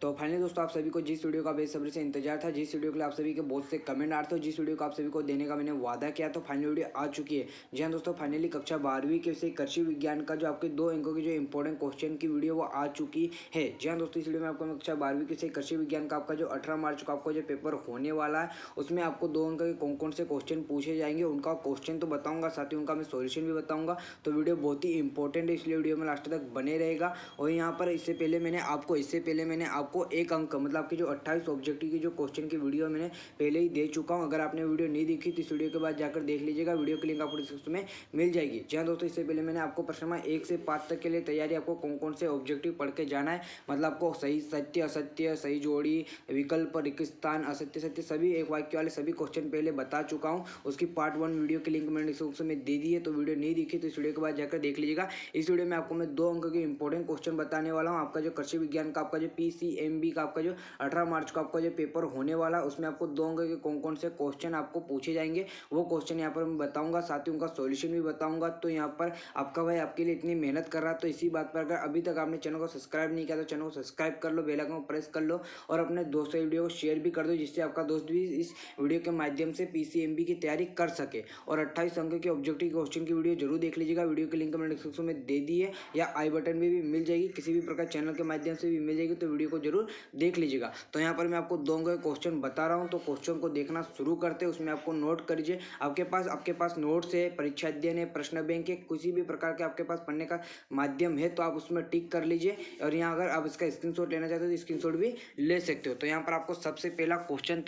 तो फाइनली दोस्तों आप सभी को जिस वीडियो का बेसब्री से इंतजार था, जिस वीडियो के लिए आप सभी के बहुत से कमेंट आ रहे थे, जिस वीडियो को आप सभी को देने का मैंने वादा किया, तो फाइनली वीडियो आ चुकी है। जी हाँ दोस्तों, फाइनली कक्षा 12वीं के से कृषि विज्ञान का जो आपके 2 अंकों की जो इंपॉर्टेंट क्वेश्चन की वीडियो वो आ चुकी है। जी हाँ दोस्तों, इस वीडियो में आपको कक्षा 12वीं के से कृषि विज्ञान का आपका जो 18 मार्च को आपको जो पेपर होने वाला है, उसमें आपको 2 अंक के कौन कौन से क्वेश्चन पूछे जाएंगे, उनका क्वेश्चन तो बताऊंगा, साथ ही उनका मैं सॉल्यूशन भी बताऊंगा। तो वीडियो बहुत ही इंपॉर्टेंट है, इसलिए वीडियो में लास्ट तक बने रहेगा। और यहाँ पर इससे पहले मैंने आपको एक अंक मतलब आपकी जो 28 ऑब्जेक्टिव की जो क्वेश्चन की वीडियो मैंने पहले ही दे चुका हूँ। अगर आपने वीडियो नहीं देखी तो इस वीडियो के बाद जाकर देख लीजिएगा, वीडियो की लिंक आपको डिस्क्रिप्शन में मिल जाएगी। जी हाँ दोस्तों, इससे पहले मैंने आपको प्रश्न नंबर 1 से 5 तक के लिए तैयारी आपको कौन कौन से ऑब्जेक्टिव पढ़ के जाना है, मतलब आपको सही सत्य असत्य, सही जोड़ी, विकल्प, रिक्तस्थान, असत्य सत्य, सभी एक वाक्य वाले सभी क्वेश्चन पहले बता चुका हूँ। उसकी पार्ट 1 वीडियो की लिंक मैंने डिस्क्रिप्शन में दे दी है, तो वीडियो नहीं दिखी तो इस वीडियो के बाद जाकर देख लीजिएगा। इस वीडियो में आपको मैं 2 अंक के इंपॉर्टेंट क्वेश्चन बताने वाला हूँ। आपका जो कृषि विज्ञान का आपका जो PCMB का आपका जो 18 मार्च को आपका जो पेपर होने वाला है, उसमें आपको 2 अंक के कौन कौन से क्वेश्चन आपको पूछे जाएंगे वो क्वेश्चन यहाँ पर मैं बताऊंगा, साथ ही उनका सॉल्यूशन भी बताऊंगा। तो यहाँ पर आपका भाई आपके लिए इतनी मेहनत कर रहा है, तो इसी बात पर अगर अभी तक आपने चैनल को सब्सक्राइब नहीं किया तो चैनल को सब्सक्राइब कर लो, बेल आइकन को प्रेस कर लो और अपने दोस्तों वीडियो को शेयर भी कर दो, जिससे आपका दोस्त भी इस वीडियो के माध्यम से PCMB की तैयारी कर सके। और 28 अंक के ऑब्जेक्टिव क्वेश्चन की वीडियो जरूर देख लीजिएगा, वीडियो की लिंक मैंने डिस्क्रिप्शन में दे दी है या आई बटन में भी मिल जाएगी, किसी भी प्रकार चैनल के माध्यम से भी मिल जाएगी, तो वीडियो को जरूर देख लीजिएगा। तो यहाँ पर मैं आपको 2 अंक के क्वेश्चन बता रहा हूँ, तो क्वेश्चन को देखना शुरू करते हैं। उसमें आपको नोट करिए, आपके पास नोट्स है, परीक्षा अध्ययन है, प्रश्न बैंक है, किसी भी प्रकार के आपके पास पढ़ने का माध्यम है तो आप उसमें टिक कर लीजिए। और यहाँ अगर आप इसका स्क्रीनशॉट लेना चाहते हो तो स्क्रीनशॉट भी ले सकते हो। तो यहाँ पर आपको सबसे पहला क्वेश्चन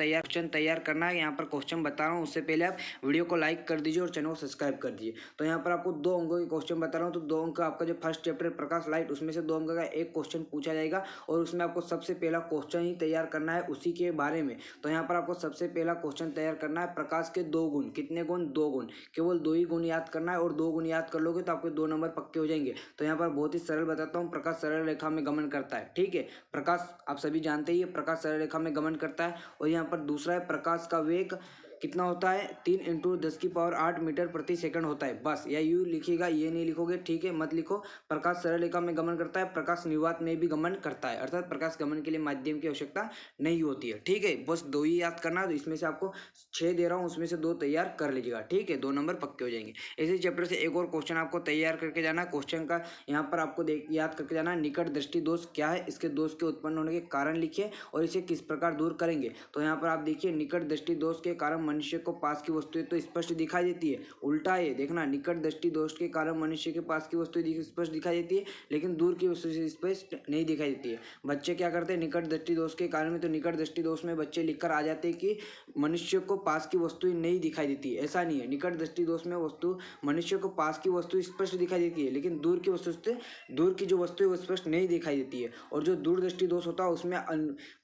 तैयार करना है। यहाँ पर क्वेश्चन बता रहा हूँ, उससे पहले आप वीडियो को लाइक कर दीजिए और चैनल को सब्सक्राइब कर दीजिए। तो यहाँ पर आपको 2 अंकों के क्वेश्चन बता रहा हूँ, तो 2 अंक आपका जो फर्स्ट चैप्टर प्रकाश लाइट, उसमें से 2 अंक का एक क्वेश्चन पूछा जाएगा और उसमें आपको सबसे पहला क्वेश्चन ही तैयार करना है उसी के बारे में। तो यहाँ पर आपको सबसे पहला क्वेश्चन तैयार करना है, प्रकाश के 2 गुण। कितने गुण? 2 गुण। केवल 2 ही गुण याद करना है और 2 गुण याद कर लोगे तो आपके 2 नंबर पक्के हो जाएंगे। तो यहाँ पर बहुत ही सरल बताता हूँ, प्रकाश सरल रेखा में गमन करता है। ठीक है, प्रकाश आप सभी जानते ही है, प्रकाश सरल रेखा में गमन करता है। और यहाँ पर दूसरा है, प्रकाश का वेग कितना होता है? 3 × 10⁸ मीटर प्रति सेकंड होता है। बस या यूँ लिखिएगा, ये नहीं लिखोगे, ठीक है, मत लिखो। प्रकाश सरल रेखा में गमन करता है, प्रकाश निर्वात में भी गमन करता है, अर्थात प्रकाश गमन के लिए माध्यम की आवश्यकता नहीं होती है। ठीक है, बस 2 ही याद करना। तो इसमें से आपको 6 दे रहा हूँ, उसमें से 2 तैयार कर लीजिएगा। ठीक है, 2 नंबर पक्के हो जाएंगे। इसी चैप्टर से एक और क्वेश्चन आपको तैयार करके जाना है। क्वेश्चन का यहाँ पर आपको याद करके जाना है, निकट दृष्टि दोष क्या है, इसके दोष के उत्पन्न होने के कारण लिखिए और इसे किस प्रकार दूर करेंगे। तो यहाँ पर आप देखिए, निकट दृष्टि दोष के कारण मनुष्य को पास की वस्तुएं तो स्पष्ट दिखाई देती है। उल्टा है, देखना, निकट दृष्टि दोष के कारण मनुष्य के पास की वस्तुएं स्पष्ट दिखाई देती है, लेकिन दूर की वस्तु स्पष्ट नहीं दिखाई देती है। बच्चे क्या करते हैं निकट दृष्टि दोष के कारण में? तो निकट दृष्टि दोष में बच्चे लिखकर आ जाते हैं कि मनुष्य को पास की वस्तुएं नहीं दिखाई देती है। ऐसा नहीं है, निकट दृष्टि दोष में वस्तु मनुष्य को पास की वस्तु स्पष्ट दिखाई देती है, लेकिन दूर की जो वस्तु है वो स्पष्ट नहीं दिखाई देती है। और जो दूर दृष्टि दोष होता है उसमें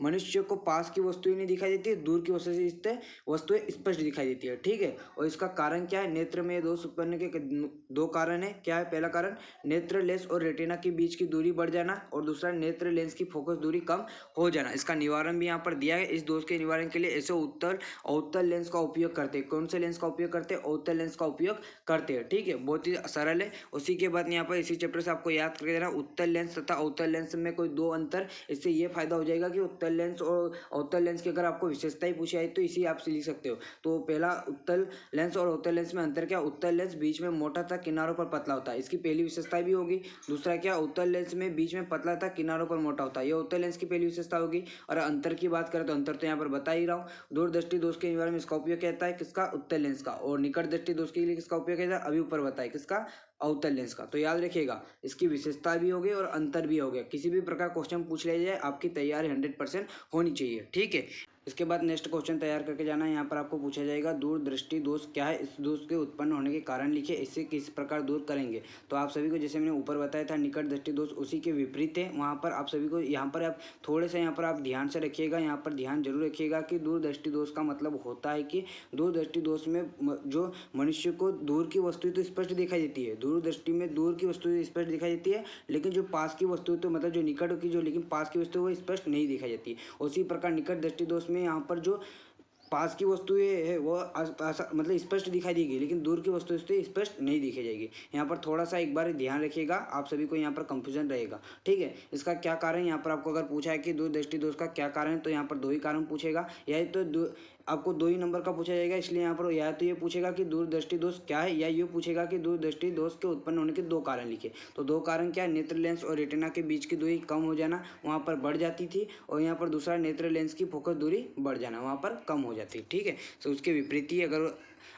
मनुष्य को पास की वस्तुएं नहीं दिखाई देती है, दूर की वस्तुएं स्पष्ट दिखाई देती है। ठीक है, और इसका कारण क्या है? नेत्र में दोष उत्पन्न के 2 कारण है। क्या है? पहला कारण, नेत्र लेंस और रेटिना के बीच की दूरी बढ़ जाना, और दूसरा, नेत्र लेंस की फोकस दूरी कम हो जाना। इसका निवारण भी यहाँ पर दिया है। इस दोष के निवारण के लिए ऐसे अवतल लेंस का उपयोग करते हैं। कौन से लेंस का उपयोग करते हैं? अवतल लेंस का उपयोग करते हैं। ठीक है, बहुत ही सरल है। उसी के बाद यहाँ पर इसी चैप्टर से आपको याद करके देना, उत्तल लेंस तथा अवतल लेंस में कोई 2 अंतर। इससे ये फायदा हो जाएगा कि उत्तल लेंस और अवतल लेंस की अगर आपको विशेषताएं पूछी आई तो इसी आप से लिख सकते हो। तो पहला, उत्तल लेंस और अवतल लेंस में अंतर क्या? उत्तल लेंस बीच में मोटा था, किनारों पर पतला होता है, इसकी पहली विशेषता भी होगी। दूसरा क्या? उत्तल लेंस में बीच में पतला था, किनारों पर मोटा होता है, ये उत्तल लेंस की पहली विशेषता होगी। और अंतर की बात करें तो अंतर तो यहाँ पर बता ही रहा हूँ। दूरदृष्टि दोष के निवारण में इसका उपयोग कहता है किसका? उत्तल लेंस का। और निकट दृष्टि दोष के लिए किसका उपयोग कहता है? अभी ऊपर बताए, किसका? अवतल लेंस का। तो याद रखिएगा, इसकी विशेषता भी हो गई और अंतर भी हो गया। किसी भी प्रकार क्वेश्चन पूछ लिया जाए, आपकी तैयारी 100% होनी चाहिए। ठीक है, इसके बाद नेक्स्ट क्वेश्चन तैयार करके जाना है। यहाँ पर आपको पूछा जाएगा, दूरदृष्टि दोष क्या है, इस दोष के उत्पन्न होने के कारण लिखिए, इससे किस प्रकार दूर करेंगे। तो आप सभी को जैसे मैंने ऊपर बताया था, निकट दृष्टि दोष उसी के विपरीत है। वहाँ पर आप सभी को यहाँ पर आप थोड़े से यहाँ पर आप ध्यान से रखिएगा, यहाँ पर ध्यान जरूर रखिएगा कि दूरदृष्टि दोष का मतलब होता है कि दूरदृष्टि दोष में जो मनुष्य को दूर की वस्तुएं तो स्पष्ट दिखाई देती है, दूरदृष्टि में दूर की वस्तुएं स्पष्ट दिखाई देती है, लेकिन जो पास की वस्तु तो मतलब जो निकट की जो लेकिन पास की वस्तु वो स्पष्ट नहीं दिखाई देती। उसी प्रकार निकट दृष्टि दोष में यहाँ पर जो पास की वस्तुएं है वो मतलब स्पष्ट दिखाई देगी, लेकिन दूर की वस्तु से स्पष्ट नहीं दिखाई जाएगी। यहाँ पर थोड़ा सा एक बार ध्यान रखिएगा, आप सभी को यहाँ पर कंफ्यूजन रहेगा। ठीक है, इसका क्या कारण, यहाँ पर आपको अगर पूछा है कि दूरदृष्टि दोष का क्या कारण है, तो यहाँ पर दो ही कारण पूछेगा, या तो आपको दो ही नंबर का पूछा जाएगा, इसलिए यहाँ पर या तो ये पूछेगा कि दूरदृष्टि दोष क्या है, या ये पूछेगा कि दूरदृष्टि दोष के उत्पन्न होने के दो कारण लिखे। तो दो कारण क्या है, नेत्र लेंस और रेटिना के बीच की दूरी कम हो जाना, वहाँ पर बढ़ जाती थी, और यहाँ पर दूसरा नेत्र लेंस की फोकस दूरी बढ़ जाना, वहाँ पर कम हो जाती है। ठीक है, तो उसके विपरीत ही अगर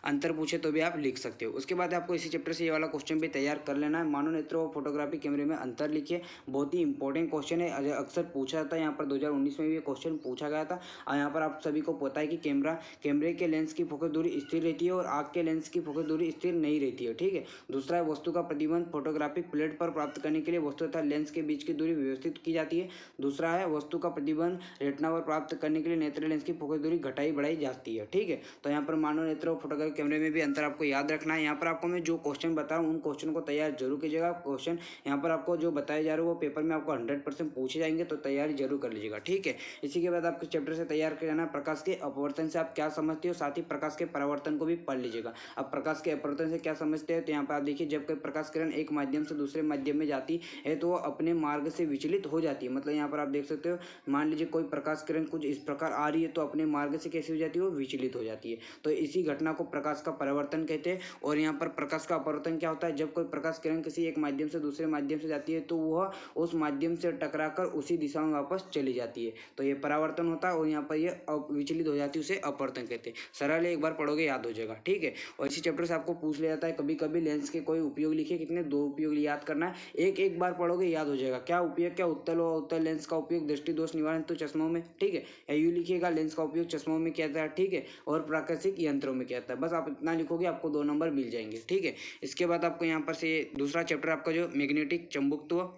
अंतर पूछे तो भी आप लिख सकते हो। उसके बाद आपको इसी चैप्टर से ये वाला क्वेश्चन भी तैयार कर लेना है, मानव नेत्रों और फोटोग्राफी कैमरे में अंतर लिखिए। बहुत ही इंपॉर्टेंट क्वेश्चन है, अक्सर पूछा जाता है, यहाँ पर 2019 में भी ये क्वेश्चन पूछा गया था। और यहाँ पर आप सभी को पता है कि कैमरे के लेंस की फोकस दूरी स्थिर रहती है और आग के लेंस की फोकस दूरी स्थिर नहीं रहती है। ठीक है, दूसरा है वस्तु का प्रतिबंध फोटोग्राफिक प्लेट पर प्राप्त करने के लिए वस्तु तथा लेंस के बीच की दूरी व्यवस्थित की जाती है। दूसरा है वस्तु का प्रतिबंध रेटिना पर प्राप्त करने के लिए नेत्र लेंस की फोकस दूरी घटाई बढ़ाई जाती है। ठीक है, तो यहाँ पर मानव नेत्र और फोटोग्राफी कैमरे में भी अंतर आपको याद रखना है। यहाँ पर आपको मैं जो क्वेश्चन बता रहा हूँ उन क्वेश्चन को तैयार जरूर कीजिएगा। क्वेश्चन यहाँ पर आपको जो बताए जा रहे हैं वो पेपर में आपको 100% पूछे जाएंगे, तो तैयारी जरूर कर लीजिएगा। ठीक है, इसी के बाद आपके चैप्टर से तैयार कर जाना प्रकाश के अपवर्तन से आप क्या समझते हो, साथ ही प्रकाश के परावर्तन को भी पढ़ लीजिएगा। अब प्रकाश के अपवर्तन से क्या समझते हैं, तो यहाँ पर आप देखिए, जब कोई प्रकाश किरण एक माध्यम से दूसरे माध्यम में जाती है तो वो अपने मार्ग से विचलित हो जाती है। मतलब यहाँ पर आप देख सकते हो, मान लीजिए कोई प्रकाश किरण कुछ इस प्रकार आ रही है तो अपने मार्ग से कैसे हो जाती है, वो विचलित हो जाती है। तो इसी घटना को प्रकाश का परावर्तन कहते हैं। और यहाँ पर प्रकाश का अपवर्तन क्या होता है, जब कोई प्रकाश किरण किसी एक माध्यम से दूसरे माध्यम से जाती है तो वह उस माध्यम से टकराकर उसी दिशा में वापस चली जाती है, तो ये परावर्तन होता है। और यहाँ पर ये विचलित हो जाती है, उसे अपवर्तन कहते हैं। सरल है, एक बार पढ़ोगे याद हो जाएगा। ठीक है, और इसी चैप्टर से आपको पूछ लिया जाता है कभी कभी लेंस के कोई उपयोग लिखे, कितने, दो उपयोग याद करना है, एक बार पढ़ोगे याद हो जाएगा। क्या उपयोग, क्या उत्तल और उत्तल लेंस का उपयोग दृष्टि दोष निवारण तो चश्मों में। ठीक है, या यूं लिखिएगा, लेंस का उपयोग चश्मों में किया जाता है। ठीक है, और प्राकृतिक यंत्रों में किया जाता है। बस आप इतना लिखोगे, आपको 2 नंबर मिल जाएंगे। ठीक है, इसके बाद आपको यहाँ पर से दूसरा चैप्टर आपका जो मैग्नेटिक चुंबकत्व,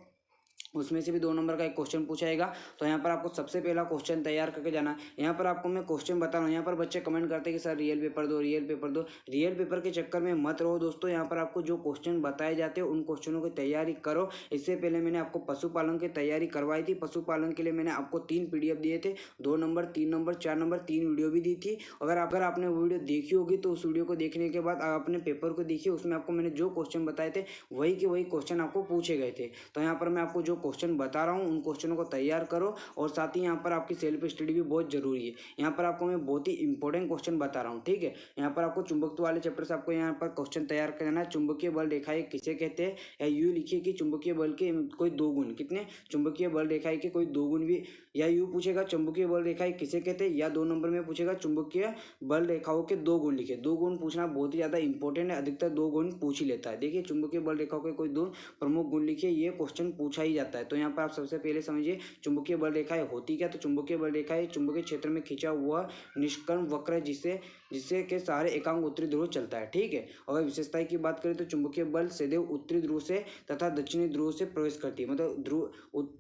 उसमें से भी 2 नंबर का एक क्वेश्चन पूछा जाएगा। तो यहाँ पर आपको सबसे पहला क्वेश्चन तैयार करके जाना है। यहाँ पर आपको मैं क्वेश्चन बता रहा हूँ, यहाँ पर बच्चे कमेंट करते हैं कि सर रियल पेपर दो, रियल पेपर दो। रियल पेपर के चक्कर में मत रहो दोस्तों, यहाँ पर आपको जो क्वेश्चन बताए जाते हैं उन क्वेश्चनों की तैयारी करो। इससे पहले मैंने आपको पशुपालन की तैयारी करवाई थी। पशुपालन के लिए मैंने आपको 3 PDF दिए थे, 2 नंबर, 3 नंबर, 4 नंबर, 3 वीडियो भी दी थी। अगर आपने वो वीडियो देखी होगी तो उस वीडियो को देखने के बाद आपने पेपर को देखिए, उसमें आपको मैंने जो क्वेश्चन बताए थे वही के वही क्वेश्चन आपको पूछे गए थे। तो यहाँ पर मैं आपको जो क्वेश्चन बता रहा हूँ उन क्वेश्चनों को तैयार करो, और साथ ही यहाँ पर आपकी सेल्फ स्टडी भी बहुत जरूरी है। यहाँ पर आपको मैं बहुत ही इंपॉर्टेंट क्वेश्चन बता रहा हूँ। ठीक है, यहाँ पर आपको चुंबकत्व वाले चैप्टर से आपको यहाँ पर क्वेश्चन तैयार करना है। चुंबकीय बल रेखाएं किसे कहते हैं, या यूं लिखिए कि चुंबकीय बल के कोई 2 गुण, कितने, चुंबकीय बल रेखाएं के कोई 2 गुण भी, या यूं पूछेगा चुंबकीय बल रेखाएं किसे कहते हैं, या 2 नंबर में पूछेगा चुंबकीय बल रेखाओं के 2 गुण लिखे। 2 गुण पूछना बहुत ही ज्यादा इंपॉर्टेंट है, अधिकतर 2 गुण पूछ ही लेता है। देखिए, चुंबकीय बल रेखाओं के कोई 2 प्रमुख गुण लिखिए, ये क्वेश्चन पूछा ही जाता है। तो यहाँ पर आप सबसे पहले समझिए चुंबकीय बल रेखाएं होती क्या। तो चुंबकीय बल रेखाएं चुंबकीय क्षेत्र में खींचा हुआ निष्कर्म वक्र है, जिससे के सहारे एकांक उत्तरी ध्रुव चलता है। ठीक है, अगर विशेषता की बात करें तो चुंबकीय बल सदैव उत्तरी ध्रुव से तथा दक्षिणी ध्रुव से प्रवेश करती है। मतलब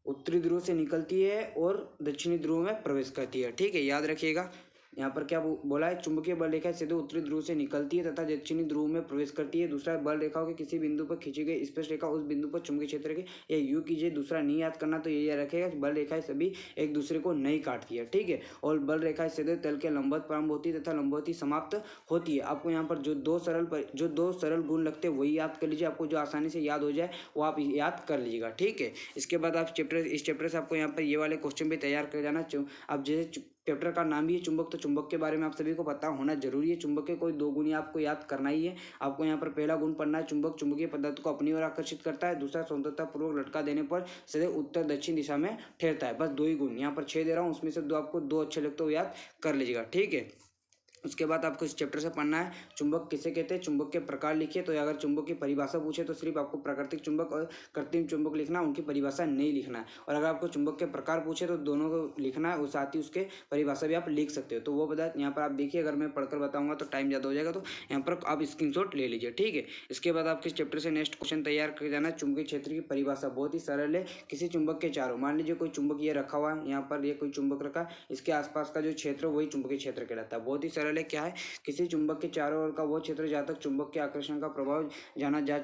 उत्तरी ध्रुव से निकलती है और दक्षिणी ध्रुव में प्रवेश करती है। ठीक है, याद रखिएगा। यहाँ पर क्या बोला है, चुंबकीय बल रेखा सीधे उत्तरी ध्रुव से निकलती है तथा दक्षिणी ध्रुव में प्रवेश करती है। दूसरा, बल रेखाओं के किसी बिंदु पर खींची गई स्पर्श रेखा उस बिंदु पर चुंबकीय क्षेत्र के, या यू कीजिए। दूसरा नहीं याद करना तो ये याद रखेगा, बल रेखाएं सभी एक दूसरे को नहीं काटती है। ठीक है, और बल रेखाएं सीधे तल के लंबवत प्रारंभ होती है तथा लंबवत ही समाप्त होती है। आपको यहाँ पर जो दो सरल गुण लगते हैं वही याद कर लीजिए, आपको जो आसानी से याद हो जाए वो आप याद कर लीजिएगा। ठीक है, इसके बाद आप इस चैप्टर से आपको यहाँ पर ये वाले क्वेश्चन भी तैयार कर जाना। अब जैसे चैप्टर का नाम ही है चुंबक, तो चुंबक के बारे में आप सभी को पता होना जरूरी है। चुंबक के कोई 2 गुण आपको याद करना ही है। आपको यहाँ पर पहला गुण पढ़ना है, चुंबक चुंबकीय पदार्थ को अपनी ओर आकर्षित करता है। दूसरा, स्वतंत्रता पूर्वक लटका देने पर सदैव उत्तर दक्षिण दिशा में ठहरता है। बस 2 ही गुण, यहाँ पर 6 दे रहा हूँ, उसमें से 2 आपको 2 अच्छे लगते हो याद कर लीजिएगा। ठीक है, उसके बाद आपको इस चैप्टर से पढ़ना है चुंबक किसे कहते हैं, चुंबक के प्रकार लिखिए। तो अगर चुंबक की परिभाषा पूछे तो सिर्फ आपको प्राकृतिक चुंबक और कृत्रिम चुंबक लिखना, उनकी परिभाषा नहीं लिखना है। और अगर आपको चुंबक के प्रकार पूछे तो दोनों को लिखना है, और साथ ही उसके परिभाषा भी आप लिख सकते हो। तो वो बता, यहाँ पर आप देखिए, अगर मैं पढ़कर बताऊंगा तो टाइम ज़्यादा हो जाएगा, तो यहाँ पर आप स्क्रीनशॉट ले लीजिए। ठीक है, इसके बाद आपके इस चैप्टर से नेक्स्ट क्वेश्चन तैयार कर जाना है। चुंबकीय क्षेत्र की परिभाषा बहुत ही सरल है। किसी चुंबक के चारों, मान लीजिए कोई चुंबक ये रखा हुआ है, यहाँ पर ये कोई चुंबक रखा, इसके आसपास का जो क्षेत्र वही चुंबकीय क्षेत्र कहलाता है। बहुत ही सरल सरल है। क्या है, किसी चुंबक के चारों ओर का वो क्षेत्र जहाँ तक चुंबक के आकर्षण का प्रभाव जाना जा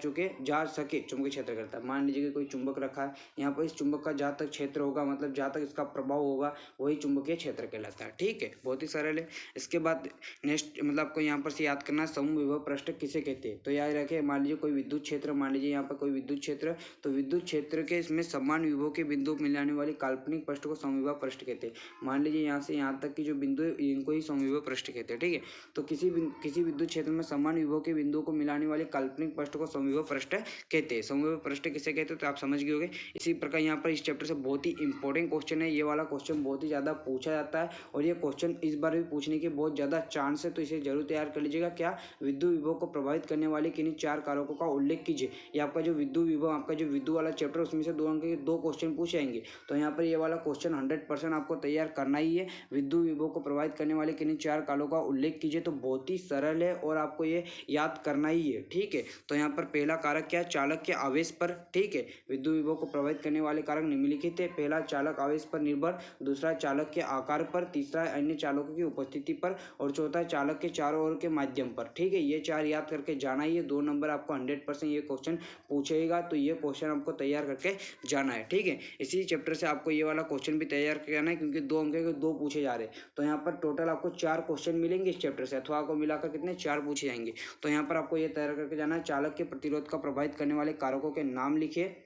सके चुंबकीय क्षेत्र कहलाता है। मान लीजिए कि कोई चुंबक रखा है, यहाँ पर इस चुंबक का जहाँ तक क्षेत्र होगा, मतलब जहाँ तक इसका प्रभाव होगा, वही चुंबकीय क्षेत्र कहलाता है। ठीक है, बहुत ही सरल है। इसके बाद नेक्स्ट मतलब आपको यहाँ पर से याद करना है, समविभव पृष्ठ किसे कहते हैं। तो याद रखें, मान लीजिए कोई विद्युत क्षेत्र, मान लीजिए यहाँ पर कोई विद्युत क्षेत्र, तो विद्युत क्षेत्र के इसमें समान विभव के बिंदु मिलाने वाली काल्पनिक पृष्ठ को समविभव पृष्ठ कहते हैं। मान लीजिए यहाँ से यहाँ तक की जो बिंदु है, इनको ही समविभव पृष्ठ कहते हैं। ठीक है, तो किसी विद्युत क्षेत्र में समान विभव के बिंदुओं को मिलाने वाले काल्पनिक पृष्ठ को समविभव पृष्ठ कहते हैं। समविभव पृष्ठ किसे कहते हैं तो आप समझ गए होंगे। इसी प्रकार यहाँ पर इस चैप्टर से बहुत ही इंपॉर्टेंट क्वेश्चन है, ये वाला क्वेश्चन बहुत ही ज़्यादा पूछा जाता है और ये क्वेश्चन इस बार भी पूछने के बहुत ज़्यादा चांस है, तो इसे जरूर तैयार कर लीजिएगा। क्या, विद्युत विभव को प्रभावित करने वाले किन्हीं 4 कारकों का उल्लेख कीजिए। ये आपका जो विद्युत विभव, आपका जो विद्युत वाला चैप्टर, उसमें से 2 अंक के 2 क्वेश्चन पूछे जाएंगे। तो यहाँ पर ये वाला क्वेश्चन 100% आपको तैयार करना ही है। विद्युत विभव को प्रभावित करने वाले किन्हीं 4 कारकों का उल्लेख कीजिए, तो बहुत ही सरल है और आपको ये याद करना ही है। ठीक है, तो यहाँ पर पहला कारक क्या, चालक के आवेश पर। ठीक है, विद्युत विभव को प्रभावित करने वाले कारक निम्नलिखित है। पहला, चालक आवेश पर निर्भर। दूसरा, चालक के आकार पर। तीसरा, अन्य चालकों की उपस्थिति पर। और चौथा, चालक के चारों ओर के माध्यम पर। ठीक है, ये 4 याद करके जाना ही है। 2 नंबर आपको 100% ये क्वेश्चन पूछेगा, तो ये क्वेश्चन आपको तैयार करके जाना है। ठीक है, इसी चैप्टर से आपको ये वाला क्वेश्चन भी तैयार करना है, क्योंकि 2 अंक के 2 पूछे जा रहे हैं। तो यहाँ पर टोटल आपको 4 क्वेश्चन मिलेंगे इस चैप्टर से, अथवा को मिलाकर कितने 4 पूछे जाएंगे। तो यहाँ पर आपको ये तैयार करके जाना है। चालक के प्रतिरोध का प्रभावित करने वाले कारकों के नाम लिखिए।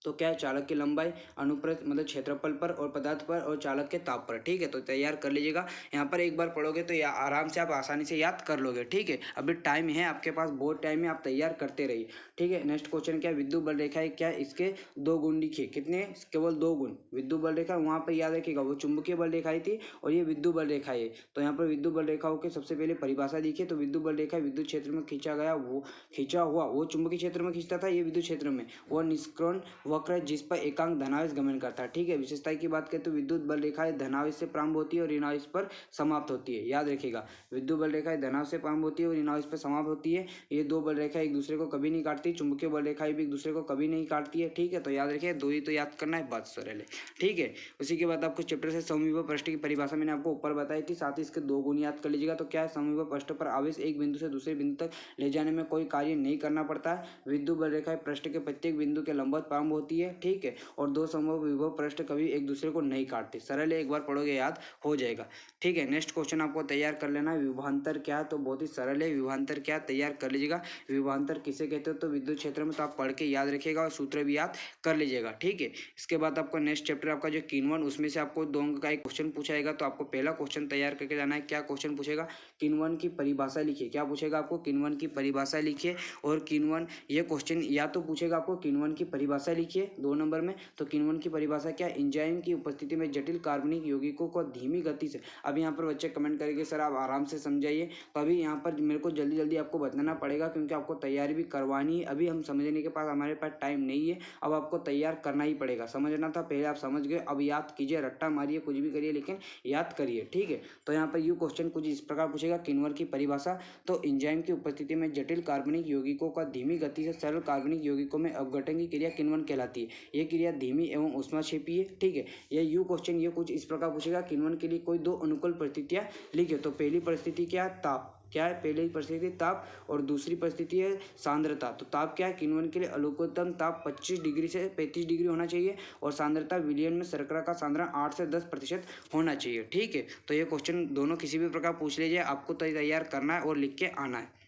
तो क्या है, चालक की लंबाई, अनुप्रस्थ मतलब क्षेत्रफल पर, और पदार्थ पर, और चालक के ताप पर। ठीक है, तो तैयार कर लीजिएगा। यहाँ पर एक बार पढ़ोगे तो आराम से आप आसानी से याद कर लोगे। ठीक है, अभी टाइम है आपके पास, बहुत टाइम है, आप तैयार करते रहिए। ठीक है, नेक्स्ट क्वेश्चन क्या है, विद्युत बल रेखा है, क्या इसके 2 गुण लिखिए। कितने, केवल 2 गुण। विद्युत बल रेखा, वहाँ पर याद रखिएगा वो चुंबकीय बल रेखा थी और ये विद्युत बल रेखा है। तो यहाँ पर विद्युत बल रेखाओं के सबसे पहले परिभाषा देखिए। तो विद्युत बल रेखा विद्युत क्षेत्र में खींचा हुआ वो चुंबकीय क्षेत्र में खींचता था, ये विद्युत क्षेत्र में वो निष्क्रोण वक्र जिस पर एकांक धनावेश गमन करता है। ठीक है, विशेषता की बात करें तो विद्युत बल रेखाएं धनावेश से प्रारंभ होती है और ऋणावेश पर समाप्त होती है। याद रखिएगा, विद्युत बल रेखाएं धनावेश से प्रारंभ होती है और ऋणावेश पर समाप्त होती है। ये 2 बल रेखाएं एक दूसरे को कभी नहीं काटती। चुंबकीय बल रेखाएं भी एक दूसरे को कभी नहीं काटती है। ठीक है, तो याद रखिए, 2 ही तो याद करना है, बात सरल है। ठीक है, उसी के बाद आपको चैप्टर से समविभव पृष्ठ की परिभाषा मैंने आपको ऊपर बताई थी, साथ ही इसके 2 गुण याद कर लीजिएगा। तो क्या है, समविभव पृष्ठ पर आवेश एक बिंदु से दूसरे बिंदु तक ले जाने में कोई कार्य नहीं करना पड़ता है। विद्युत बल रेखाएं पृष्ठ के प्रत्येक बिंदु के लंबवत प्रारंभ होती है। ठीक है, और 2 विभव पृष्ठ कभी एक दूसरे को नहीं काटते। सरल है, एक बार पढ़ोगे याद हो जाएगा। ठीक है, नेक्स्ट क्वेश्चन आपको तैयार कर लेना है, विभवांतर क्या है। तो बहुत ही सरल है, विभवांतर क्या तैयार कर लीजिएगा। विभवांतर किसे कहते हो, तो विद्युत क्षेत्र में, तो आप पढ़ के याद रखिएगा और सूत्र भी याद कर लीजिएगा। ठीक है, इसके बाद आपका नेक्स्ट चैप्टर आपका जो किन्वन, उसमें से आपको 2 अंक का एक क्वेश्चन पूछाएगा। तो आपको पहला क्वेश्चन तैयार करके जाना है। क्या क्वेश्चन पूछेगा, किन्वन की परिभाषा लिखिए। क्या पूछेगा आपको, किन्वन की परिभाषा लिखिए। और किन्वन, ये क्वेश्चन या तो पूछेगा आपको किन्वन की परिभाषा लिखिए 2 नंबर में। तो किन्वन की परिभाषा क्या, एंजाइम की उपस्थिति में जटिल कार्बनिक यौगिकों को धीमी गति से। अब यहाँ पर बच्चे कमेंट करेंगे सर आप आराम से समझाइए, तो अभी यहाँ पर मेरे को जल्दी जल्दी आपको बताना पड़ेगा, क्योंकि आपको तैयारी भी करवानी है। अभी हम समझने के पास हमारे पास टाइम नहीं है, अब आपको तैयार करना ही पड़ेगा। समझना था पहले, आप समझ गए, अब याद कीजिए, रट्टा मारिए, कुछ भी करिए, लेकिन याद करिए। ठीक है, तो यहाँ पर यू क्वेश्चन कुछ इस प्रकार पूछेगा, किन्वन की परिभाषा। तो एंजाइम की उपस्थिति में जटिल कार्बनिक यौगिकों का धीमी गति से सरल कार्बनिक यौगिकों में अपघटन की क्रिया किन्वन कहलाती है। ये क्रिया धीमी एवं ऊष्माक्षेपी है। ठीक है, ये यू क्वेश्चन ये कुछ इस प्रकार पूछेगा, किन्वन के लिए कोई 2 अनुकूल परिस्थितियां लिखिए। तो पहली परिस्थिति क्या है, ताप। क्या है, पहली परिस्थिति ताप, और दूसरी परिस्थिति है सांद्रता। तो ताप क्या है, किन्वन के लिए अनुकूलतम ताप 25 डिग्री से 35 डिग्री होना चाहिए, और सांद्रता विलयन में शर्करा का सांद्रण 8 से 10% होना चाहिए। ठीक है, तो ये क्वेश्चन दोनों किसी भी प्रकार पूछ लीजिए, आपको तो तैयार करना है और लिख के आना है।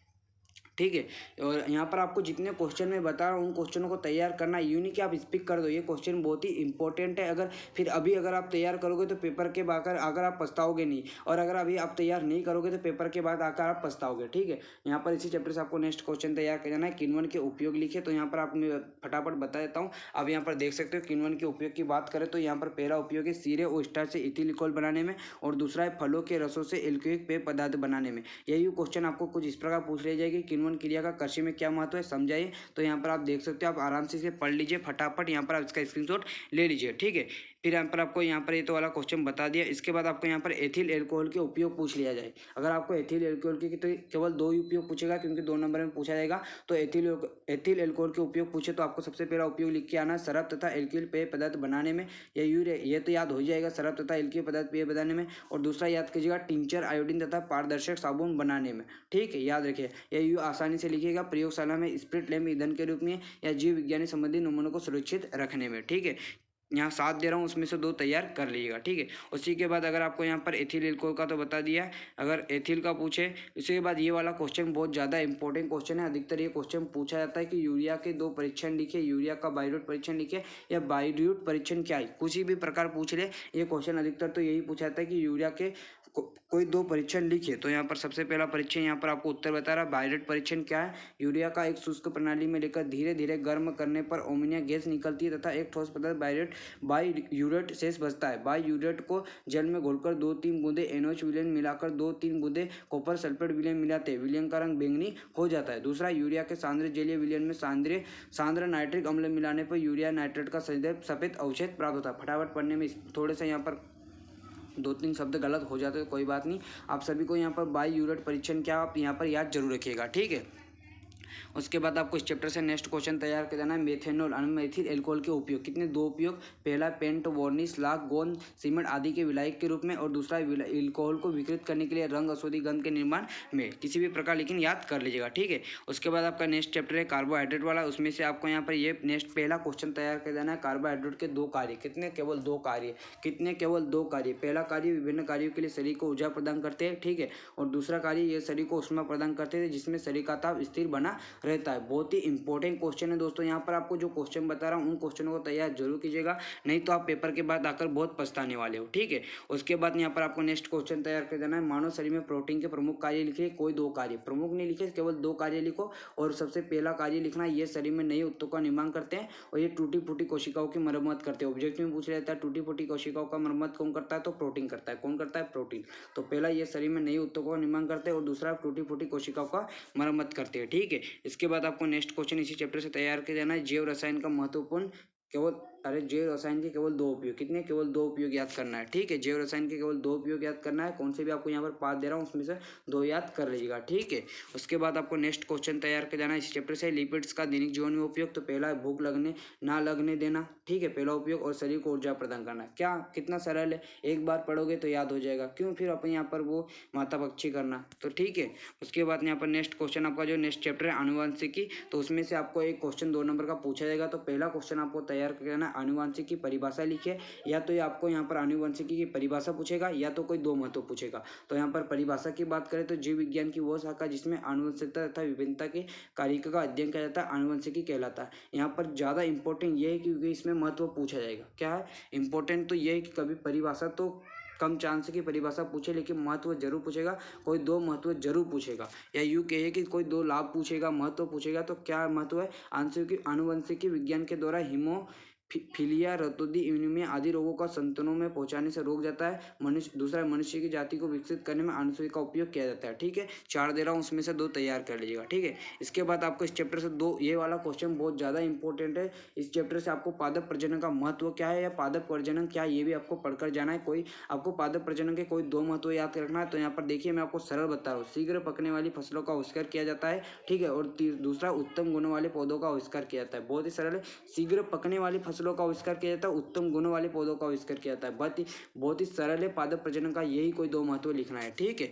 ठीक है, और यहाँ पर आपको जितने क्वेश्चन मैं बता रहा हूँ उन क्वेश्चनों को तैयार करना, यूँ नहीं कि आप स्पिक कर दो। ये क्वेश्चन बहुत ही इंपॉर्टेंट है, अगर फिर अभी अगर आप तैयार करोगे तो पेपर के बाद अगर आप पछताओगे नहीं, और अगर अभी आप तैयार नहीं करोगे तो पेपर के बाद आकर आप पछताओगे। ठीक है, यहाँ पर इसी चैप्टर से आपको नेक्स्ट क्वेश्चन तैयार कर जाना है, किन्वन के उपयोग लिखे। तो यहाँ पर आप मैं फटाफट बता देता हूँ। अब यहाँ पर देख सकते हो, किन्वन के उपयोग की बात करें तो यहाँ पर पहला उपयोग है सीरे और स्टार्च से इथिल बनाने में, और दूसरा है फलों के रसों से एल्कोहलिक पेय पदार्थ बनाने में। यही क्वेश्चन आपको कुछ इस प्रकार पूछ लिया जाएगी, किन्वन क्रिया का कृषि में क्या महत्व है समझाइए। तो यहाँ पर आप देख सकते हो, आप आराम से इसे पढ़ लीजिए फटाफट, यहाँ पर आप इसका स्क्रीनशॉट ले लीजिए। ठीक है, फिर यहाँ पर ये तो वाला क्वेश्चन बता दिया। इसके बाद आपको यहाँ पर एथिल एल्कोहल के उपयोग पूछ लिया जाए। अगर आपको एथिल एल्कोहल के तो केवल 2 ही उपयोग पूछेगा, क्योंकि 2 नंबर में पूछा जाएगा। तो एथिल एल्कोहल के उपयोग पूछे तो आपको सबसे पहला उपयोग लिख के आना, शराब तथा एल्कोहल पेय पदार्थ बनाने में, या यूरिया, ये तो याद हो जाएगा, शराब तथा एल्कोहल पदार्थ पेय बनाने में। और दूसरा याद कीजिएगा, टिंचर आयोडीन तथा पारदर्शक साबुन बनाने में। ठीक है, याद रखिए। या यू आसानी से लिखिएगा, प्रयोगशाला में स्प्रिट लैंप ईंधन के रूप में, या जीव विज्ञानी संबंधी नमूनों को सुरक्षित रखने में। ठीक है, यहाँ 7 दे रहा हूँ, उसमें से 2 तैयार कर लीजिएगा। ठीक है, उसी के बाद अगर आपको यहाँ पर एथिल एल्कोहल का तो बता दिया, अगर एथिल का पूछे, उसके बाद ये वाला क्वेश्चन बहुत ज़्यादा इंपॉर्टेंट क्वेश्चन है। अधिकतर ये क्वेश्चन पूछा जाता है कि यूरिया के 2 परीक्षण लिखे, यूरिया का बायरूट परीक्षण लिखे, या बायरूट परीक्षण क्या है, कुछ भी प्रकार पूछ ले ये क्वेश्चन। अधिकतर तो यही पूछा जाता है कि यूरिया के कोई 2 परीक्षण लिखे। तो यहाँ पर सबसे पहला परीक्षण यहाँ पर आपको उत्तर बता रहा है, बायरूट परीक्षण क्या है। यूरिया का एक शुष्क प्रणाली में लेकर धीरे धीरे गर्म करने पर अमोनिया गैस निकलती है तथा एक ठोस पदार्थ बायूरेट शेष बचता है। बायूरेट को जल में घोलकर 2-3 बूंदे NaOH विलयन मिलाकर 2-3 बूंदे कॉपर सल्फेट विलयन मिलाते हैं, विलयन का रंग बैंगनी हो जाता है। दूसरा, यूरिया के सांद्र जलीय विलयन में सांद्र नाइट्रिक अम्ल मिलाने पर यूरिया नाइट्रेट का सफेद अवशेष प्राप्त होता है। फटाफट पढ़ने में थोड़े से यहाँ पर 2-3 शब्द गलत हो जाते हैं, कोई बात नहीं। आप सभी को यहाँ पर बायूरेट परीक्षण क्या आप यहाँ पर याद जरूर रखिएगा। ठीक है, उसके बाद आपको इस चैप्टर से नेक्स्ट क्वेश्चन तैयार कर देना है, मेथेनॉल मेथिल एल्कोहल के उपयोग। कितने? 2 उपयोग। पहला, पेंट वार्निश लाख गोंद सीमेंट आदि के विलायक के रूप में, और दूसरा एल्कोहल को विकृत करने के लिए रंग औषधि गंध के निर्माण में, किसी भी प्रकार, लेकिन याद कर लीजिएगा। ठीक है, उसके बाद आपका नेक्स्ट चैप्टर है कार्बोहाइड्रेट वाला। उसमें से आपको यहाँ पर ये नेक्स्ट पहला क्वेश्चन तैयार कर देना है, कार्बोहाइड्रेट के 2 कार्य। कितने? केवल 2 कार्य। कितने? केवल 2 कार्य। पहला कार्य विभिन्न कार्यों के लिए शरीर को ऊर्जा प्रदान करते हैं। ठीक है, और दूसरा कार्य ये शरीर को ऊष्मा प्रदान करते हैं, जिसमें शरीर का ताप स्थिर बना रहता है। बहुत ही इंपॉर्टेंट क्वेश्चन है दोस्तों। यहाँ पर आपको जो क्वेश्चन बता रहा हूँ उन क्वेश्चनों को तैयार जरूर कीजिएगा, नहीं तो आप पेपर के बाद आकर बहुत पछताने वाले हो। ठीक है, उसके बाद यहाँ पर आपको नेक्स्ट क्वेश्चन तैयार कर देना है, मानव शरीर में प्रोटीन के प्रमुख कार्य लिखिए। कोई 2 कार्य, प्रमुख नहीं लिखे, केवल 2 कार्य लिखो। और सबसे पहला कार्य लिखना है, ये शरीर में नए उत्तकों का निर्माण करते हैं, और ये टूटी फूटी कोशिकाओं की मरम्मत करते हैं। ऑब्जेक्टिव में पूछ जाता है, टूटी फूटी कोशिकाओं का मरम्मत कौन करता है? तो प्रोटीन करता है। कौन करता है? प्रोटीन। तो पहला, ये शरीर में नए उत्तकों का निर्माण करते हैं, और दूसरा, टूटी फूटी कोशिकाओं का मरम्मत करते हैं। ठीक है, इसके बाद आपको नेक्स्ट क्वेश्चन इसी चैप्टर से तैयार किया जाना है, जैव रसायन का महत्वपूर्ण जैव रसायन के केवल 2 उपयोग। कितने? केवल 2 उपयोग याद करना है। ठीक है, जैव रसायन के केवल 2 उपयोग याद करना है। कौन से भी आपको यहाँ पर 5 दे रहा हूँ, उसमें से 2 याद कर लीजिएगा। ठीक है, उसके बाद आपको नेक्स्ट क्वेश्चन तैयार कर जाना है इस चैप्टर से, लिपिड्स का दैनिक जीवन में उपयोग। तो पहला, भूख लगने ना लगने देना। ठीक है, पहला उपयोग, और शरीर को ऊर्जा प्रदान करना। क्या? कितना सरल है, एक बार पढ़ोगे तो याद हो जाएगा। क्यों फिर अपन यहाँ पर वो माता पक्षी करना। तो ठीक है, उसके बाद यहाँ पर नेक्स्ट क्वेश्चन आपका जो नेक्स्ट चैप्टर है आनुवंशिकी, तो उसमें से आपको एक क्वेश्चन 2 नंबर का पूछा जाएगा। तो पहला क्वेश्चन आपको तैयार करना, आनुवंशिक की परिभाषा लिखिए। या तो ये आपको यहाँ पर आनुवंशिकी की परिभाषा पूछेगा, या तो कोई 2 महत्व पूछेगा। तो यहाँ पर परिभाषा की बात करें तो जीव विज्ञान की वो शाखा जिसमें आनुवंशिकता तथा विभिन्नता के कारिका का अध्ययन किया जाता है, आनुवंशिकी कहलाता है। यहाँ पर ज़्यादा इंपॉर्टेंट ये है क्योंकि इसमें महत्व पूछा जाएगा। क्या है इंपॉर्टेंट? तो ये है कि कभी परिभाषा तो कम चांस की परिभाषा पूछे, लेकिन महत्व जरूर पूछेगा, कोई 2 महत्व जरूर पूछेगा। या यूँ कहे कि कोई 2 लाभ पूछेगा, महत्व पूछेगा। तो क्या महत्व है? आनुवंशिकी विज्ञान के द्वारा हिमोफिलिया, रतौंधी, एनीमिया आदि रोगों का संतानों में पहुंचाने से रोक जाता है। दूसरा, मनुष्य की जाति को विकसित करने में आनुवंशिकी का उपयोग किया जाता है। ठीक है, 4 दे रहा हूँ, उसमें से 2 तैयार कर लीजिएगा। ठीक है, इसके बाद आपको इस चैप्टर से 2, ये वाला क्वेश्चन बहुत ज़्यादा इंपॉर्टेंट है। इस चैप्टर से आपको पादप प्रजनन का महत्व क्या है, या पादप प्रजनन क्या, ये भी आपको पढ़कर जाना है। कोई आपको पादप प्रजनन के कोई 2 महत्व याद रखना है। तो यहाँ पर देखिए, मैं आपको सरल बता रहा हूँ, शीघ्र पकने वाली फसलों का आविष्कार किया जाता है। ठीक है, और दूसरा, उत्तम गुणों वाले पौधों का आविष्कार किया जाता है। बहुत ही सरल है, शीघ्र पकने वाली फसलों का आविष्कार किया जाता है, उत्तम गुणों वाले पौधों का आविष्कार किया जाता है। बहुत ही सरल है पादप प्रजनन का, यही कोई 2 महत्व लिखना है। ठीक है,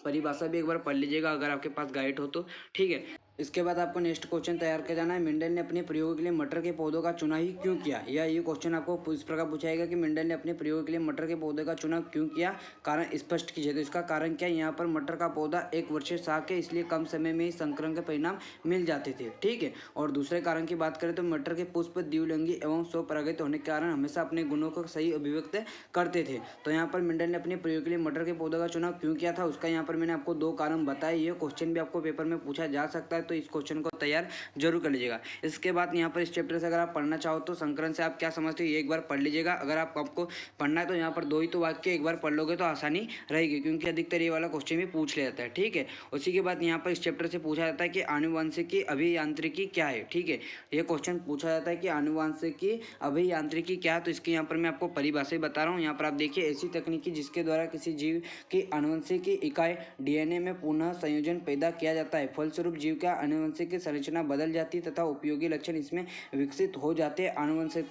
परिभाषा भी एक बार पढ़ लीजिएगा अगर आपके पास गाइड हो तो। ठीक है, इसके बाद आपको नेक्स्ट क्वेश्चन तैयार कर जाना है, मेंडल ने अपने प्रयोग के लिए मटर के पौधों का चुनाव ही क्यों किया। या ये क्वेश्चन आपको इस प्रकार पूछाएगा कि मेंडल ने अपने प्रयोग के लिए मटर के पौधे का चुनाव क्यों किया, कारण स्पष्ट कीजिए। तो इसका कारण क्या है, यहाँ पर मटर का पौधा 1 वर्षीय शाक है, इसलिए कम समय में ही संकरण के परिणाम मिल जाते थे। ठीक है, और दूसरे कारण की बात करें तो मटर के पुष्प द्विलिंगी एवं स्वपरागित होने के कारण हमेशा अपने गुणों को सही अभिव्यक्त करते थे। तो यहाँ पर मेंडल ने अपने प्रयोग के लिए मटर के पौधों का चुनाव क्यों किया था, उसका यहाँ पर मैंने आपको 2 कारण बताए। ये क्वेश्चन भी आपको पेपर में पूछा जा सकता है, तो इस क्वेश्चन को तैयार जरूर कर लीजिएगा। इसके बाद यहाँ पर इस चैप्टर से अगर आप पढ़ना चाहो तो संकरण से आप क्या समझते हो ये एक बार पढ़ लीजिएगा। अगर आपको पढ़ना है तो यहाँ पर 2 ही तो वाक्य एक बार पढ़ लोगे तो आसानी रहेगी, क्योंकि अधिकतर ये वाला क्वेश्चन भी पूछ लिया जाता है। ठीक है, उसी के बाद यहाँ पर इस चैप्टर से पूछा जाता है कि आनुवंशिकी अभियांत्रिकी क्या है। ठीक है, ये क्वेश्चन पूछा जाता है कि आनुवंशिकी अभियांत्रिकी क्या है। तो इसके यहाँ पर मैं आपको परिभाषा बता रहा हूँ। यहाँ पर आप देखिए, ऐसी तकनीकी जिसके द्वारा किसी जीव की आनुवंशिक इकाई डीएनए में पुनः संयोजन पैदा किया जाता है, फलस्वरूप जीव का आनुवंशिक संरचना बदल जाती है तथा उपयोगी लक्षण इसमें विकसित हो जाते हैं, आनुवंशिक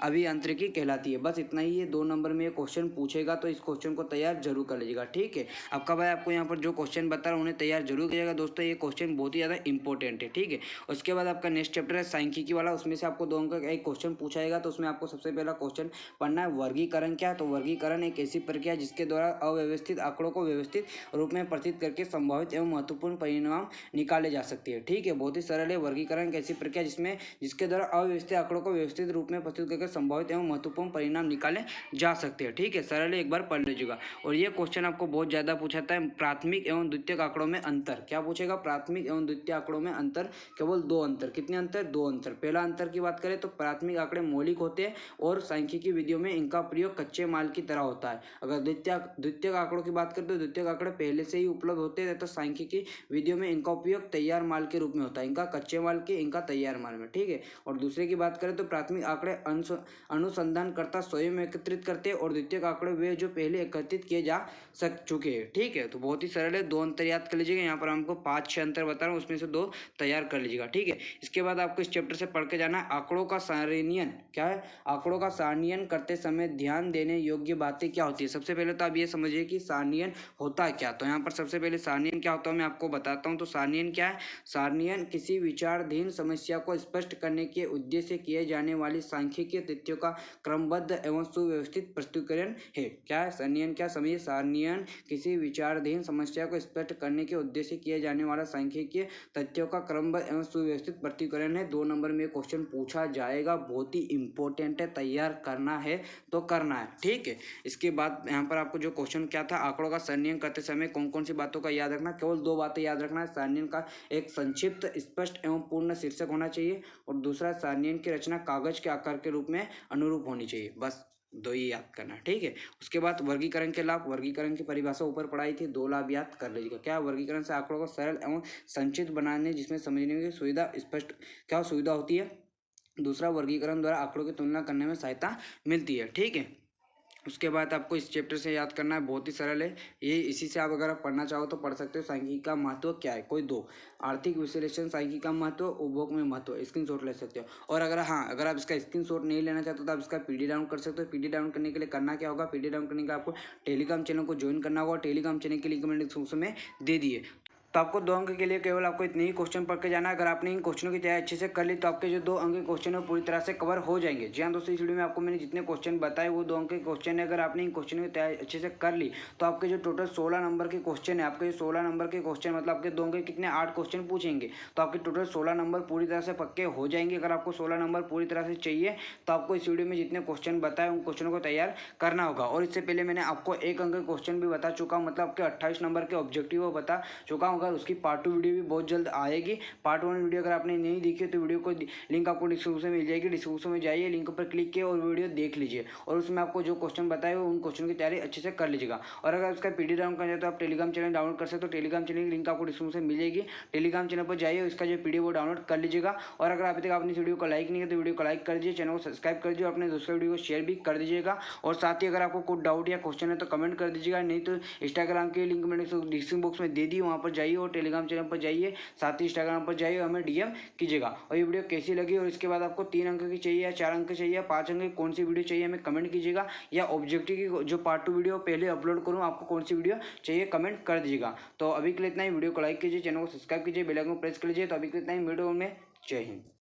अभियांत्रिकी कहलाती है। बस इतना ही, ये 2 नंबर में ये क्वेश्चन पूछेगा तो इस क्वेश्चन को तैयार जरूर कर लीजिएगा। ठीक है, आपका भाई आपको यहाँ पर जो क्वेश्चन बता रहा हूँ उन्हें तैयार जरूर कीजिएगा दोस्तों, ये क्वेश्चन बहुत ही ज़्यादा इंपॉर्टेंट है। ठीक है, उसके बाद आपका नेक्स्ट चैप्टर है सांख्यिकी वाला, उसमें से आपको 2 अंक का एक क्वेश्चन पूछा जाएगा। तो उसमें आपको सबसे पहला क्वेश्चन पढ़ना है वर्गीकरण क्या। तो वर्गीकरण एक ऐसी प्रक्रिया जिसके द्वारा अव्यवस्थित आंकड़ों को व्यवस्थित रूप में प्रस्तुत करके संभावित एवं महत्वपूर्ण परिणाम निकाले जा सकते हैं। ठीक है, बहुत ही सरल है। वर्गीकरण एक ऐसी प्रक्रिया जिसके द्वारा अव्यवस्थित आंकड़ों को व्यवस्थित रूप में प्रस्तुत करके संभावित एवं महत्वपूर्ण परिणाम निकाले जा सकते हैं। ठीक है, सरल है, एक बार पढ़ लीजिएगा। और ये क्वेश्चन आपको बहुत ज्यादा पूछाता है, प्राथमिक एवं द्वितीयक आंकड़ों में अंतर। क्या पूछेगा? प्राथमिक एवं द्वितीय आंकड़ों में अंतर, केवल 2 अंतर। कितने अंतर? 2 अंतर। पहला अंतर की बात करें तो प्राथमिक आंकड़े मौलिक होते हैं और सांख्यिकी विधियों में इनका प्रयोग कच्चे माल की तरह होता है। अगर द्वितीयक आंकड़ों की बात करें तो द्वितीयक आंकड़े पहले से ही उपलब्ध होते हैं, तो सांख्यिकी विधियों में इनका उपयोग तैयार माल के रूप में होता है, इनका कच्चे माल के, इनका तैयार माल में। ठीक है, और दूसरे की बात करें तो प्राथमिक आंकड़े अनुसंधानकर्ता स्वयं एकत्रित करते हैं और द्वितीयक आंकड़े वे जो पहले एकत्रित किए जा चुके हैं। ठीक है, तो बहुत ही सरल है, 2 अंतर याद कर लीजिएगा। यहाँ पर हमको 5-6 अंतर बता रहा हूँ, उसमें से 2 तैयार कर लीजिएगा। ठीक है, इसके बाद आपको इस चैप्टर से पढ़ के जाना है आंकड़ों का सारणीयन। क्या है? आंकड़ों का सारणीयन करते समय ध्यान देने योग्य बातें क्या होती है। सबसे पहले तो आप ये समझिए कि सारणीयन होता है क्या। तो यहाँ पर सबसे पहले सारणीयन क्या होता है मैं आपको बताता हूँ। तो सारणीयन क्या है? सारणीयन किसी विचाराधीन समस्या को स्पष्ट करने के उद्देश्य से किए जाने वाली सांख्यिकीय तथ्यों का क्रमबद्ध एवं सुव्यवस्थित प्रस्तुतिकरण है। क्या है सारणीयन? क्या समझिए, सारणीयन किसी विचाराधीन समस्या को स्पष्ट करने के उद्देश्य से किए जाने वाला सांख्यिकीय तथ्यों का क्रमबद्ध एवं सुव्यवस्थित प्रस्तुतिकरण है। 2 नंबर में क्वेश्चन पूछा जाएगा, बहुत ही इंपॉर्टेंट है, तैयार करना है तो करना है। ठीक है, इसके बाद यहाँ पर आपको जो क्वेश्चन क्या था, आंकड़ों का सारणीयन करते समय कौन कौन सी बातों का याद रखना। केवल 2 बातें याद रखना है। सारणीयन का एक संक्षिप्त, स्पष्ट एवं पूर्ण शीर्षक होना चाहिए, और दूसरा सारणीयन की रचना कागज के आकार के रूप में अनुरूप होनी चाहिए। बस 2 ही याद करना है। ठीक है, उसके बाद वर्गीकरण के लाभ, वर्गीकरण की परिभाषा ऊपर पढ़ाई थी, 2 लाभ याद कर लीजिएगा। क्या? वर्गीकरण से आंकड़ों को सरल एवं संक्षिप्त बनाने जिसमें समझने की सुविधा स्पष्ट क्या सुविधा होती है। दूसरा, वर्गीकरण द्वारा आंकड़ों की तुलना करने में सहायता मिलती है। ठीक है, उसके बाद आपको इस चैप्टर से याद करना है, बहुत ही सरल है ये, इसी से आप अगर आप पढ़ना चाहो तो पढ़ सकते हो। सांख्यिकी का महत्व क्या है? कोई 2, आर्थिक विश्लेषण सांख्यिकी का महत्व, उपभोग में महत्व, स्क्रीनशॉट ले सकते हो। और अगर आप इसका स्क्रीनशॉट नहीं लेना चाहते तो आप इसका पीडी डाउनलोड कर सकते हो। पीडी डाउनलोड करने के लिए करना क्या होगा? पीडी डाउनलोड करने के लिए आपको टेलीग्राम चैनल को ज्वाइन करना होगा। टेलीग्राम चैनल की लिंक मैंने डिस्क्रिप्शन में दे दिए। तो आपको 2 अंक के लिए केवल आपको इतने ही क्वेश्चन पढ़ के जाना है। अगर आपने इन क्वेश्चनों की तैयारी अच्छे से कर ली तो आपके जो 2 अंक के क्वेश्चन है पूरी तरह से कवर हो जाएंगे। जी हाँ दोस्तों, इस वीडियो में आपको मैंने जितने क्वेश्चन बताए वो 2 अंक के क्वेश्चन है। अगर आपने इन क्वेश्चनों की तैयारी अच्छे से कर ली तो आपके जो टोटल 16 नंबर के क्वेश्चन है, आपके 16 नंबर के क्वेश्चन मतलब आपके 2 अंक के कितने 8 क्वेश्चन पूछेंगे, तो आपके टोटल 16 नंबर पूरी तरह से पक्के हो जाएंगे। अगर आपको 16 नंबर पूरी तरह से चाहिए तो आपको इस वीडियो में जितने क्वेश्चन बताए उन क्वेश्चनों को तैयार करना होगा। और इससे पहले मैंने आपको 1 अंक के क्वेश्चन भी बता चुका हूँ, मतलब आपके 28 नंबर के ऑब्जेक्टिव बता चुका हूँ। अगर उसकी पार्ट 2 वीडियो भी बहुत जल्द आएगी। पार्ट 1 वीडियो अगर आपने नहीं देखी तो वीडियो को लिंक आपको डिस्क्रिप्शन में मिल जाएगी। डिस्क्रिप्शन में जाइए, लिंक पर क्लिक किए और वीडियो देख लीजिए, और उसमें आपको जो क्वेश्चन बताए उन क्वेश्चन की तैयारी अच्छे से कर लीजिएगा। और अगर उसका पीडी डाउनलोड करना है तो आप टेलीग्राम चैनल डाउनलोड कर सकते हो। टेलीग्राम चैनल की लिंक आपको डिस्क्रिप्शन में मिल जाएगी। टेलीग्राम चैनल पर जाइए, इसका जो पीडी वो डाउनलोड कर लीजिएगा। और अगर अभी तक आपने इस वीडियो को लाइक नहीं किया तो वीडियो को लाइक कर दीजिए, चैनल को सब्सक्राइब कर दीजिए, अपने दूसरे वीडियो को शेयर भी कर दीजिएगा। और साथ ही अगर आपको कोई डाउट या क्वेश्चन है तो कमेंट कर दीजिएगा, नहीं तो इंस्टाग्राम की लिंक मैंने डिस्क्रिप्शन बॉक्स में दे दी, वहाँ पर जाइए और टेलीग्राम चैनल पर जाइए, साथ ही इंस्टाग्राम पर जाइए, हमें डीएम कीजिएगा। और ये वीडियो कैसी लगी, और इसके बाद आपको 3 अंक की चाहिए या 4 अंक चाहिए या 5 अंक की कौन सी वीडियो चाहिए हमें कमेंट कीजिएगा। या ऑब्जेक्टिव की जो पार्ट 2 वीडियो पहले अपलोड करूँ आपको कौन सी वीडियो चाहिए कमेंट कर दीजिएगा। तो अभी के लिए इतना ही, वीडियो को लाइक कीजिए, चैनल को सब्सक्राइब कीजिए, बेल आइकन को प्रेस कर लीजिए। तो अभी के लिए इतना ही, वीडियो में जय हिंद।